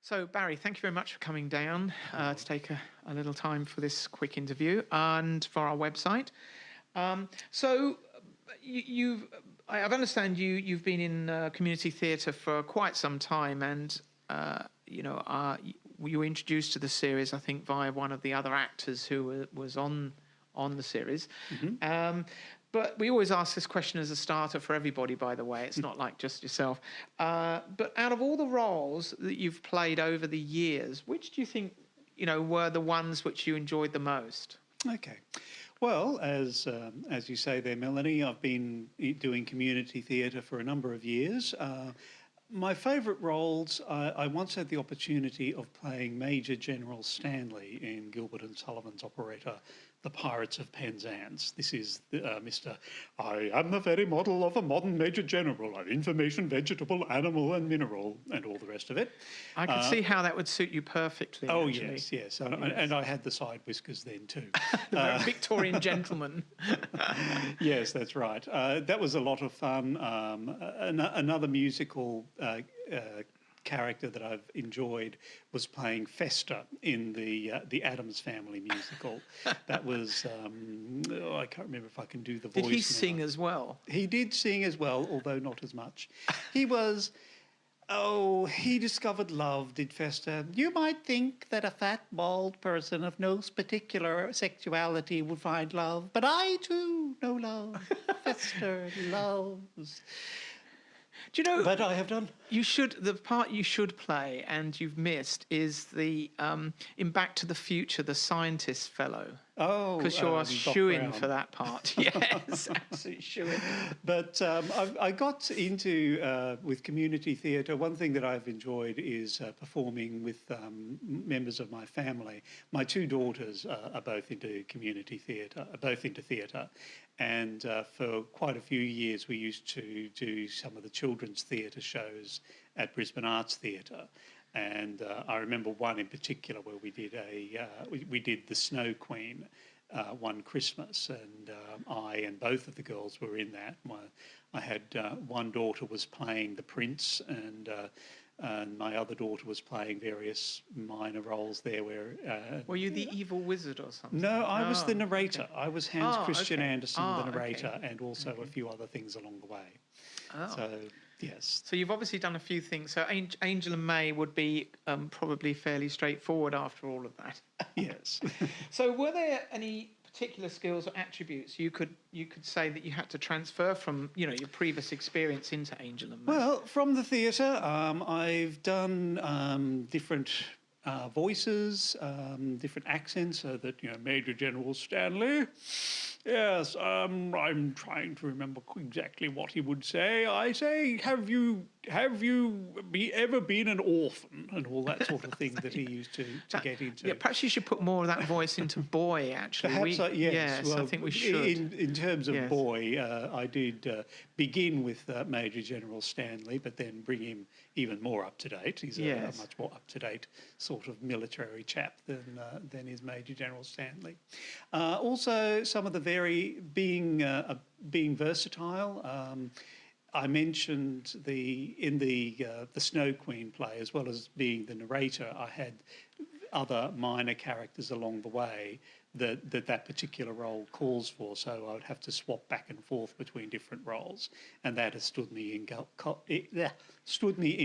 So, Barry, thank you very much for coming down to take a little time for this quick interview and for our website. So, I understand you've been in community theatre for quite some time, and you were introduced to the series, I think, via one of the other actors who was on the series. But we always ask this question as a starter for everybody, by the way. It's not like just yourself. But out of all the roles that you've played over the years, which do you think, were the ones which you enjoyed the most? Okay. Well, as you say there, Melanie, I've been doing community theatre for a number of years. My favourite roles, I once had the opportunity of playing Major General Stanley in Gilbert and Sullivan's operetta, The Pirates of Penzance. This is Mr. I am the very model of a modern Major General, an information, vegetable, animal and mineral, and all the rest of it. I could see how that would suit you perfectly. Oh, actually. yes. And I had the side whiskers then too. The very Victorian gentleman. Yes, that's right. That was a lot of fun. Another musical character that I've enjoyed was playing Fester in the Addams Family musical. That was I can't remember if I can do the voice. Did he now. sing as well? He did sing as well, although not as much. He was. Oh, he discovered love, did Fester. You might think that a fat, bald person of no particular sexuality would find love, but I too know love. Fester loves. Do you know? But I have done. The part you should play and you've missed is the in Back to the Future, the scientist fellow. Oh, because you're shoo-in Brown. for that part. Yes, absolutely shoo-in. But I got into, with community theatre, one thing that I've enjoyed is performing with members of my family. My two daughters are both into community theatre, and for quite a few years we used to do some of the children's theatre shows at Brisbane Arts Theatre. And I remember one in particular where we did we did The Snow Queen one Christmas, and I and both of the girls were in that. I had one daughter was playing the prince, and my other daughter was playing various minor roles there. Were you the evil wizard or something? No, I was the narrator. Okay. I was Hans Christian Andersen, the narrator, okay. and also a few other things along the way. Oh. So. Yes. So you've obviously done a few things. So Angel and May would be probably fairly straightforward after all of that. Yes. So were there any particular skills or attributes you could say that you had to transfer from your previous experience into Angel and May? Well, from the theatre, I've done different voices, different accents, so that Major General Stanley. Yes, I'm trying to remember exactly what he would say. I say, have you ever been an orphan, and all that sort of thing that he used to get into. Yeah, perhaps you should put more of that voice into Boy, actually. Perhaps, yes. Yes, well, I think we should. In terms of Boy, I did begin with Major General Stanley, but then bring him even more up to date. He's a much more up to date sort of military chap than is Major General Stanley. Also, some of the being versatile. I mentioned in the Snow Queen play, as well as being the narrator, I had other minor characters along the way that particular role calls for. So I would have to swap back and forth between different roles, and that has stood me in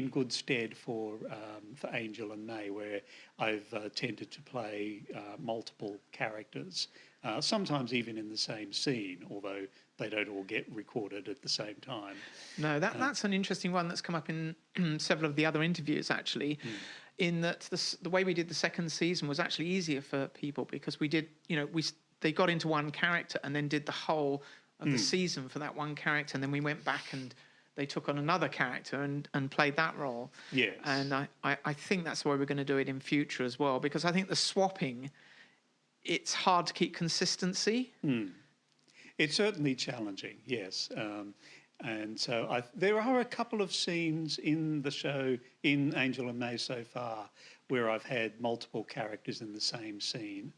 good stead for Angel and May, where I've tended to play multiple characters. Sometimes even in the same scene, although they don't all get recorded at the same time. No, that's an interesting one that's come up in several of the other interviews, actually, in that the way we did the second season was actually easier for people because we did, they got into one character and then did the whole of the season for that one character, and then we went back and they took on another character and played that role. Yes. And I think that's the way we're going to do it in future as well, because I think the swapping, it's hard to keep consistency. It's certainly challenging, yes. And so there are a couple of scenes in the show, in Angel and May so far, where I've had multiple characters in the same scene.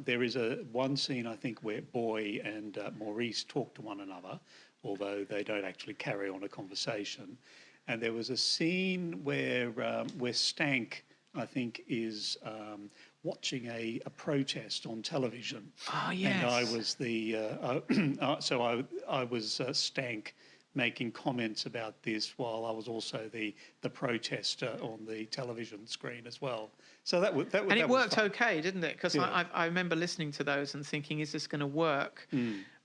There is one scene, I think, where Boy and Maurice talk to one another, although they don't actually carry on a conversation. and there was a scene where Stank, I think, is watching a protest on television. Oh, yes. And I was I was Stank making comments about this while I was also the protester on the television screen as well. So that and it worked fun. okay, didn't it? Because Yeah. I remember listening to those and thinking, is this going to work?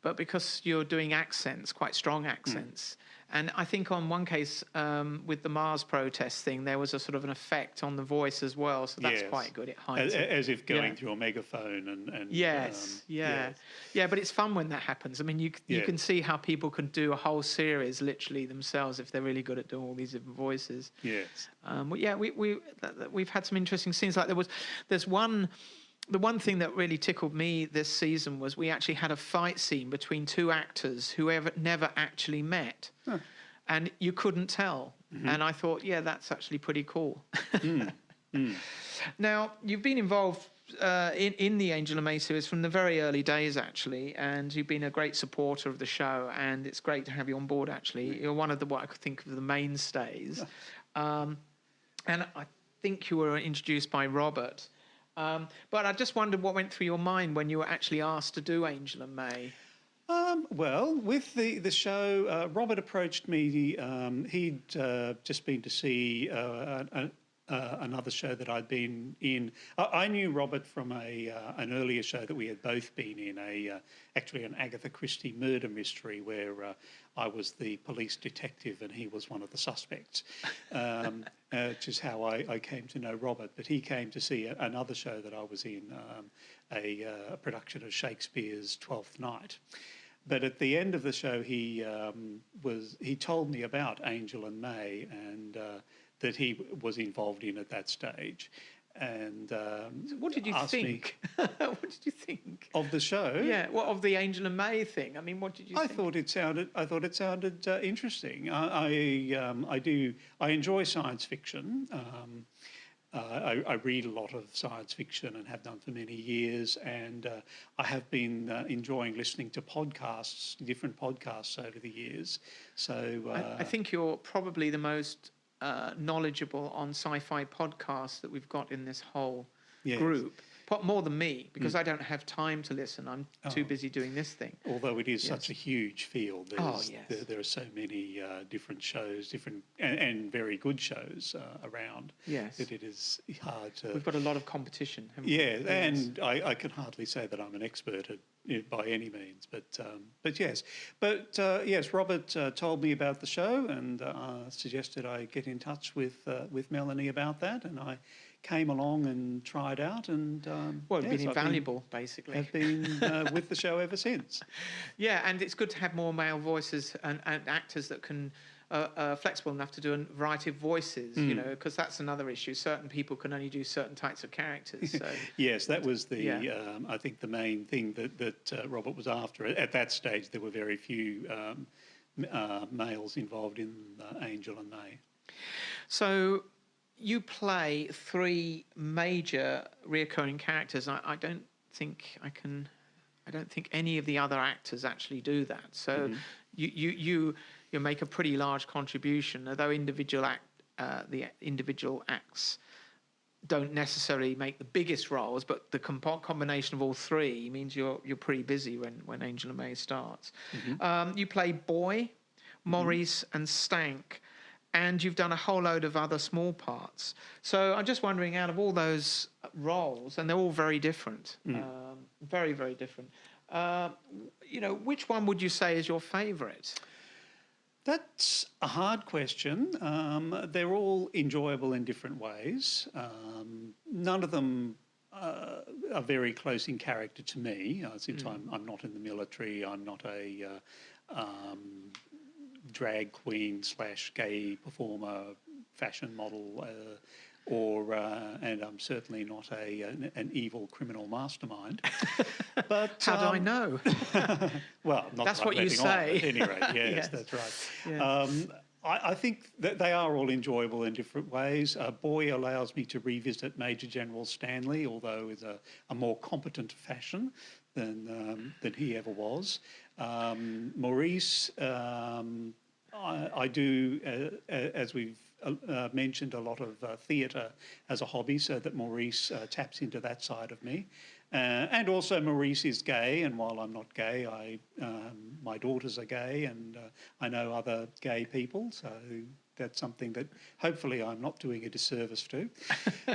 But because you're doing accents, quite strong accents, and I think on one case with the Mars protest thing, there was a sort of an effect on the voice as well, so that's Yes. quite good. It hides it. As if going through a megaphone and Yes, yes. yeah, but it's fun when that happens. I mean, you can see how people can do a whole series literally themselves if they're really good at doing all these different voices. Yes. But yeah, we've had some interesting scenes. Like there's one. The one thing that really tickled me this season was we actually had a fight scene between two actors who never actually met, and you couldn't tell. And I thought, yeah, that's actually pretty cool. Now, you've been involved in the Angel and May series from the very early days, actually, and you've been a great supporter of the show, and it's great to have you on board, actually. You're one of what I could think of the mainstays. And I think you were introduced by Robert. But I just wondered what went through your mind when you were actually asked to do Angel and May. Well, with the show, Robert approached me. He'd just been to see another show that I'd been in. I knew Robert from an earlier show that we had both been in, actually an Agatha Christie murder mystery where I was the police detective and he was one of the suspects, which is how I came to know Robert. But he came to see another show that I was in, a production of Shakespeare's Twelfth Night. But at the end of the show, he told me about Angel and May and that he was involved in at that stage. And what did you think? What did you think of the show? Yeah, well, of the Angel and May thing. I mean, what did you think? I thought it sounded interesting. I enjoy science fiction. I read a lot of science fiction and have done for many years, and I have been enjoying listening to podcasts, different podcasts over the years. So I think you're probably the most knowledgeable on sci-fi podcasts that we've got in this whole group. More than me, because I don't have time to listen. I'm too busy doing this thing. Although it is such a huge field. There are so many different shows, and very good shows around. Yes. That it is hard to... We've got a lot of competition, haven't we? Yeah, and I can hardly say that I'm an expert at it by any means, but yes. But yes, Robert told me about the show and suggested I get in touch with Melanie about that, and I came along and tried out, and it's been invaluable, basically. I've been with the show ever since. Yeah, and it's good to have more male voices and actors that can flexible enough to do a variety of voices, you know, because that's another issue. Certain people can only do certain types of characters. So. Yes, that was I think the main thing that Robert was after. At that stage, there were very few males involved in Angel and May. So you play three major reoccurring characters. I don't think any of the other actors actually do that. So you make a pretty large contribution, although the individual acts don't necessarily make the biggest roles, but the combination of all three means you're pretty busy when Angel and May starts. You play Boy, Maurice, and Stank. And you've done a whole load of other small parts. So I'm just wondering, out of all those roles, and they're all very different, very, very different, which one would you say is your favourite? That's a hard question. They're all enjoyable in different ways. None of them are very close in character to me, since I'm not in the military, I'm not a... drag queen / gay performer, fashion model, and I'm certainly not an evil criminal mastermind. But how do I know? Well, not that's that what you say. At any rate, yes, that's right. Yes. I think that they are all enjoyable in different ways. Boy allows me to revisit Major General Stanley, although in a more competent fashion than he ever was. Maurice, I do, as we've mentioned, a lot of theatre as a hobby, so that Maurice taps into that side of me. And also Maurice is gay, and while I'm not gay, my daughters are gay, and I know other gay people, so that's something that hopefully I'm not doing a disservice to.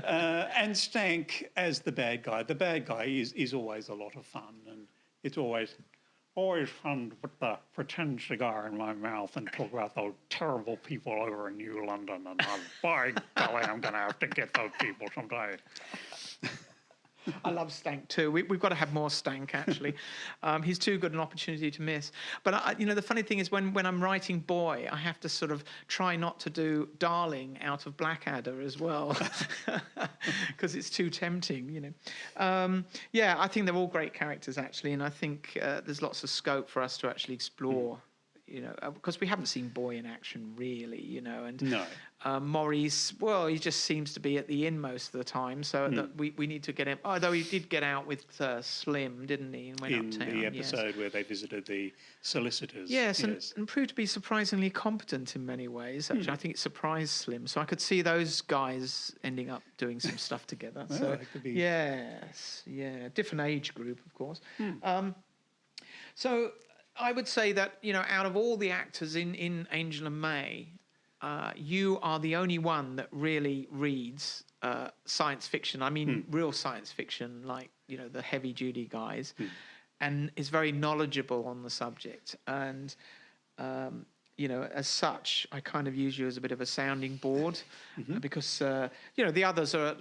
And Stank as the bad guy. The bad guy is always a lot of fun, and it's always fun to put the pretend cigar in my mouth and talk about those terrible people over in New London, and by golly, I'm going to have to get those people someday. I love Stank too. We've got to have more Stank, actually. He's too good an opportunity to miss. But, the funny thing is when I'm writing Boy, I have to sort of try not to do Darling out of Blackadder as well, because it's too tempting, Yeah, I think they're all great characters, actually, and I think there's lots of scope for us to actually explore because we haven't seen Boy in action really, and No. Maurice, well, he just seems to be at the inn most of the time, so that we need to get him. Although he did get out with Slim, didn't he? And went In uptown, the episode where they visited the solicitors. Yes, and proved to be surprisingly competent in many ways. Actually, I think it surprised Slim, so I could see those guys ending up doing some stuff together. Well, so it could be... yes, yeah, different age group, of course. So I would say that, out of all the actors in Angel and May, you are the only one that really reads science fiction. I mean, real science fiction, like, the heavy-duty guys, and is very knowledgeable on the subject. And, as such, I kind of use you as a bit of a sounding board because, the others are...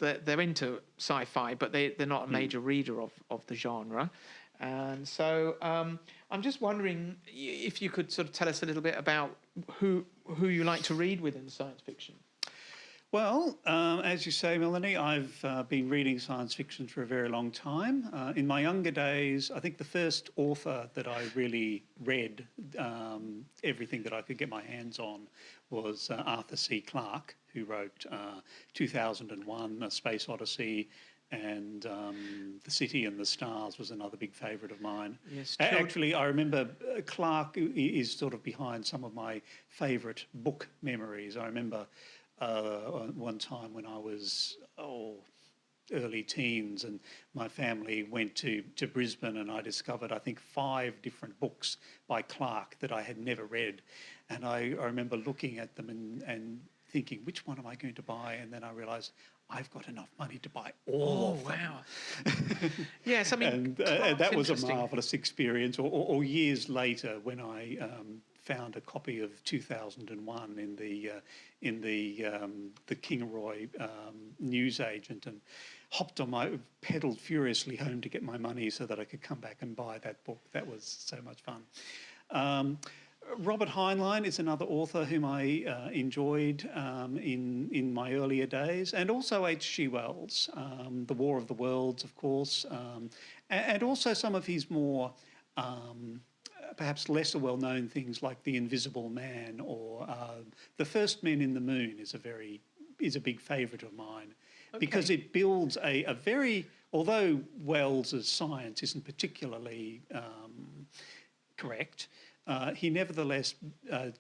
They're into sci-fi, but they're not a major reader of the genre. And so I'm just wondering if you could sort of tell us a little bit about who you like to read within science fiction. Well, as you say, Melanie, I've been reading science fiction for a very long time. In my younger days, I think the first author that I really read everything that I could get my hands on was Arthur C. Clarke, who wrote 2001, A Space Odyssey, and The City and the Stars was another big favourite of mine. Yes, actually, I remember Clarke is sort of behind some of my favourite book memories. I remember one time when I was early teens and my family went to Brisbane, and I discovered, I think, 5 different books by Clarke that I had never read. And I remember looking at them and thinking, which one am I going to buy? And then I realised I've got enough money to buy all of them. Wow. Yes, I mean, and that was a marvellous experience. Or years later, when I found a copy of 2001 in the Kingaroy newsagent, and pedalled furiously home to get my money so that I could come back and buy that book. That was so much fun. Robert Heinlein is another author whom I enjoyed in my earlier days, and also H.G. Wells, The War of the Worlds, of course, and also some of his more perhaps lesser well-known things like The Invisible Man or The First Men in the Moon is a big favourite of mine, because it builds a very, although Wells's science isn't particularly correct, he nevertheless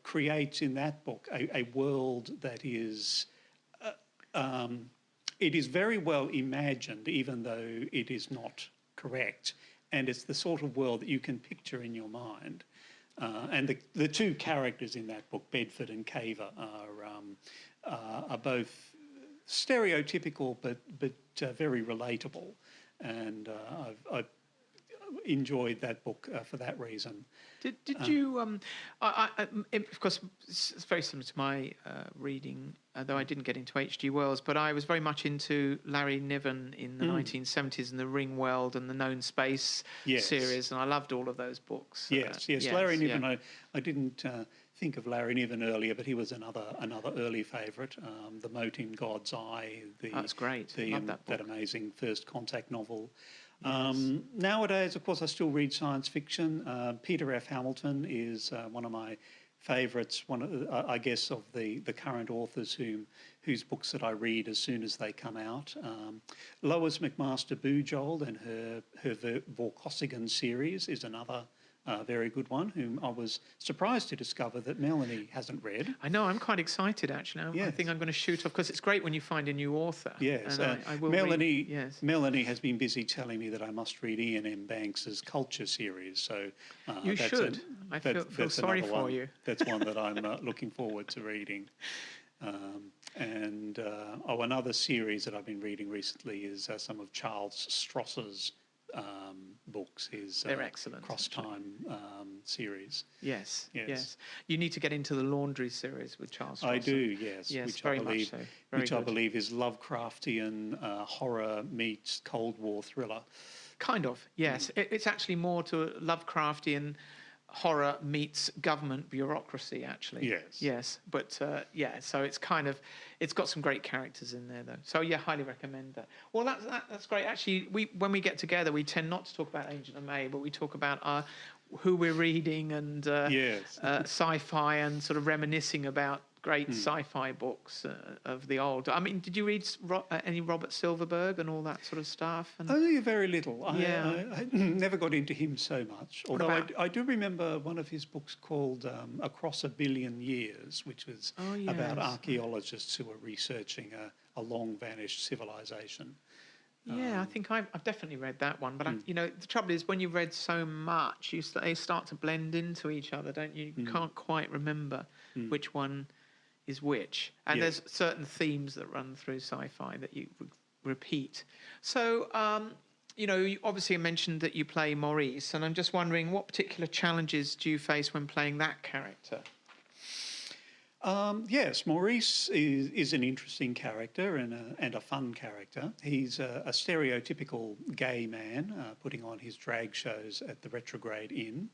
creates in that book a world that is, it is very well imagined, even though it is not correct. And it's the sort of world that you can picture in your mind. And the 2 characters in that book, Bedford and Caver, are both stereotypical but very relatable. And I've enjoyed that book for that reason. Did you? Of course, it's very similar to my reading, though I didn't get into H.G. Wells. But I was very much into Larry Niven in the 1970s and the Ring World and the Known Space series, and I loved all of those books. Yes. Larry Niven. Yeah. I didn't think of Larry Niven earlier, but he was another early favourite. The Mote in God's Eye. That's great. Love that book. That amazing First Contact novel. Yes. Nowadays, of course, I still read science fiction. Peter F. Hamilton is one of my favourites, I guess, of the current authors whose books that I read as soon as they come out. Lois McMaster Bujold and her Vorkosigan series is another a very good one, whom I was surprised to discover that Melanie hasn't read. I know, I'm quite excited actually. I Yes. think I'm going to shoot off because it's great when you find a new author. Yes, And I will Melanie. read, yes. Melanie has been busy telling me that I must read Ian M. Banks's Culture series. So You should. I feel sorry for you. That's one that I'm looking forward to reading. Another series that I've been reading recently is some of Charles Stross's books. They're excellent. Cross-time series. Yes. You need to get into the Laundry series with Charles Stross. I do, yes. Yes, much so. I believe is Lovecraftian horror meets Cold War thriller. Kind of, yes. It's actually more to Lovecraftian horror meets government bureaucracy, actually. Yes. But so it's it's got some great characters in there, though. So yeah, highly recommend that. Well, that's great. Actually, when we get together, we tend not to talk about Agent of May, but we talk about who we're reading and sci-fi and sort of reminiscing about great sci-fi books of the old. I mean, did you read any Robert Silverberg and all that sort of stuff? And only very little. I never got into him so much. Although I do remember one of his books called Across a Billion Years, which was about archaeologists who were researching a long-vanished civilization. Yeah, I think I've definitely read that one. But the trouble is when you've read so much, they start to blend into each other, don't you? You can't quite remember which one is which. And there's certain themes that run through sci-fi that you repeat. So, you obviously mentioned that you play Maurice, and I'm just wondering what particular challenges do you face when playing that character? Yes, Maurice is an interesting character and a fun character. He's a stereotypical gay man putting on his drag shows at the Retrograde Inn.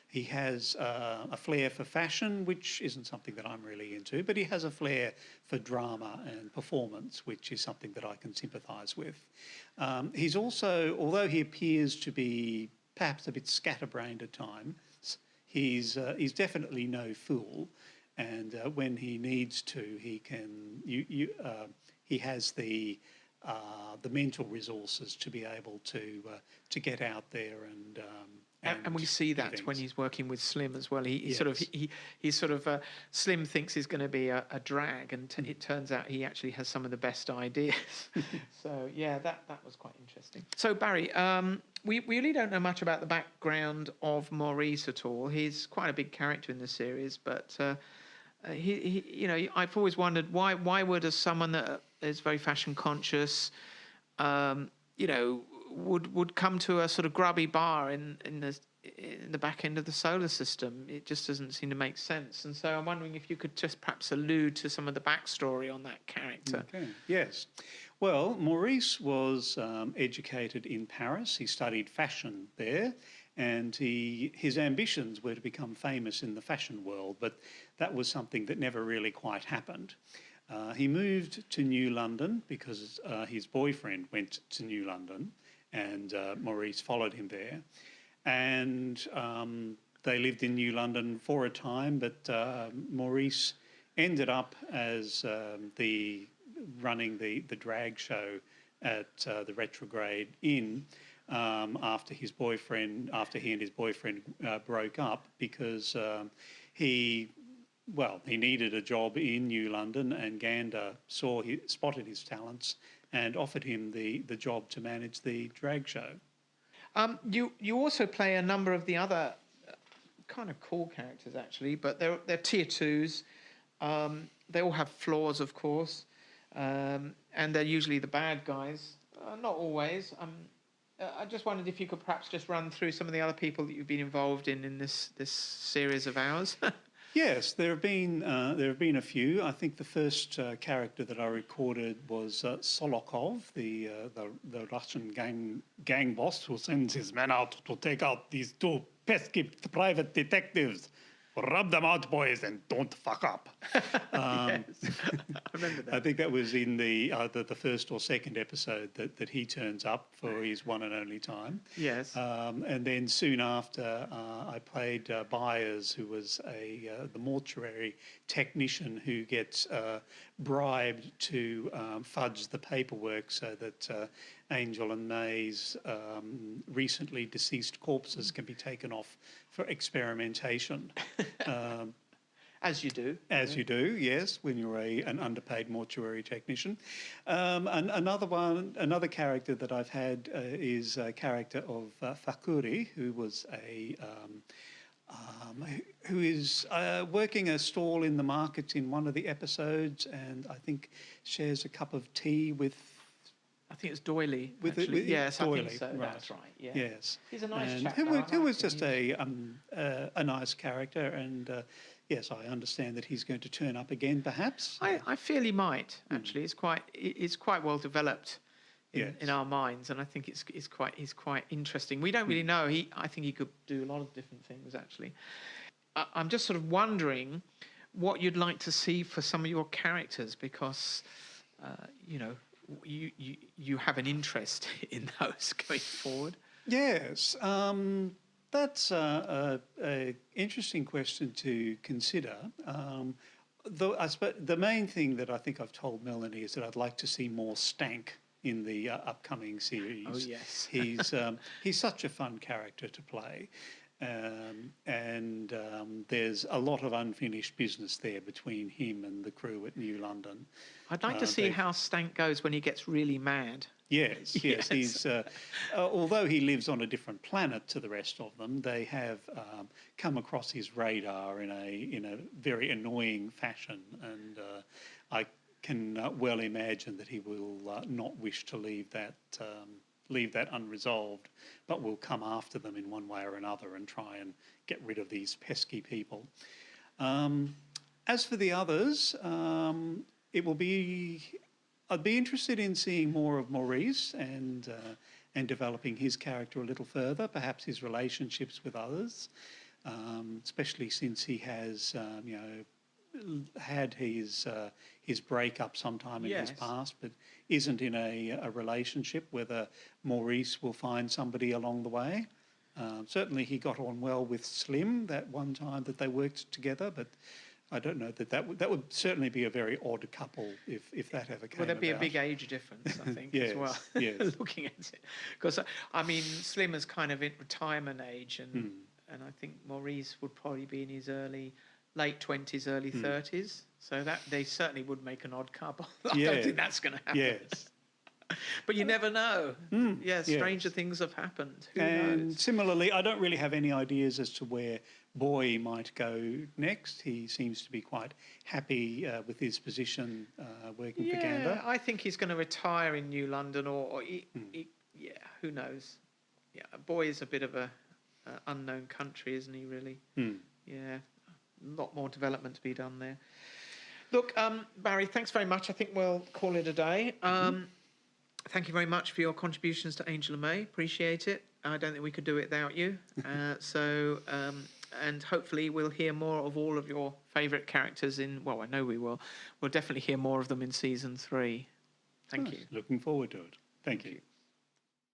He has a flair for fashion, which isn't something that I'm really into, but he has a flair for drama and performance, which is something that I can sympathise with. He's also, although he appears to be perhaps a bit scatterbrained at times, he's definitely no fool. And when he needs to, he can. He has the mental resources to be able to get out there and we see that things. when he's working with Slim as well. He sort of Slim thinks he's going to be a drag, and it turns out he actually has some of the best ideas. So yeah, that was quite interesting. So Barry, we really don't know much about the background of Maurice at all. He's quite a big character in the series, but I've always wondered why would someone that is very fashion conscious, would come to a sort of grubby bar in the back end of the solar system. It just doesn't seem to make sense. And so I'm wondering if you could just perhaps allude to some of the backstory on that character. Okay. Yes. Well, Maurice was educated in Paris. He studied fashion there, and his ambitions were to become famous in the fashion world, but that was something that never really quite happened. He moved to New London because his boyfriend went to New London, and Maurice followed him there. And they lived in New London for a time, but Maurice ended up as running the drag show at the Retrograde Inn after he and his boyfriend broke up because he needed a job in New London, and Gander spotted his talents and offered him the job to manage the drag show. You also play a number of the other kind of cool characters, actually, but they're tier twos. They all have flaws, of course, and they're usually the bad guys. Not always. I just wondered if you could perhaps just run through some of the other people that you've been involved in this series of ours. Yes, there have been a few. I think the first character that I recorded was Solokov, the Russian gang boss who sends his men out to take out these two pesky private detectives. Rub them out, boys, and don't fuck up. Yes, I remember that. I think that was in the first or second episode that he turns up for his one and only time. Yes. And then soon after, I played Byers, who was the mortuary technician who gets bribed to fudge the paperwork so that Angel and May's recently deceased corpses can be taken off for experimentation. As you do. As you do, yes, when you're an underpaid mortuary technician. And another character that I've had is a character of Fakuri, who was who is working a stall in the market in one of the episodes, and I think shares a cup of tea with. I think it's Doily. With yes, Doily, I think so. right. That's right. Yeah. Yes, He's a nice and chap. who was just a nice character, and yes, I understand that he's going to turn up again, perhaps. I feel he might actually. It's quite well developed in our minds, and I think it's quite interesting. We don't really know. I think he could do a lot of different things actually. I'm just sort of wondering what you'd like to see for some of your characters, because you have an interest in those going forward. Yes, that's a interesting question to consider. Though I suppose the main thing that I think I've told Melanie is that I'd like to see more Stank in the upcoming series. Oh yes, he's such a fun character to play. And there's a lot of unfinished business there between him and the crew at New London. I'd like to see how Stank goes when he gets really mad. Yes. He's although he lives on a different planet to the rest of them, they have come across his radar in a very annoying fashion, and I can well imagine that he will not wish to leave that unresolved, but will come after them in one way or another and try and get rid of these pesky people. As for the others, I'd be interested in seeing more of Maurice and developing his character a little further, perhaps his relationships with others, especially since he has had his breakup sometime in his past, but isn't in a relationship, whether Maurice will find somebody along the way. Certainly he got on well with Slim that one time that they worked together, but I don't know that would certainly be a very odd couple if that ever came about. Well, there'd be a big age difference, I think, yes, as well, looking at it. Because, I mean, Slim is kind of in retirement age, and I think Maurice would probably be in his late 20s, early 30s. So that they certainly would make an odd couple. I don't think that's going to happen. Yes. But you never know. Stranger things have happened. Who knows? Similarly, I don't really have any ideas as to where Boy might go next. He seems to be quite happy with his position working for Gander. Yeah, I think he's going to retire in New London, or who knows? Yeah, Boy is a bit of a unknown country, isn't he? Really? Yeah, a lot more development to be done there. Look, Barry, thanks very much. I think we'll call it a day. Thank you very much for your contributions to Angel and May. Appreciate it. I don't think we could do it without you. And hopefully we'll hear more of all of your favourite characters I know we will. We'll definitely hear more of them in season 3. Thank you. Looking forward to it. Thank you.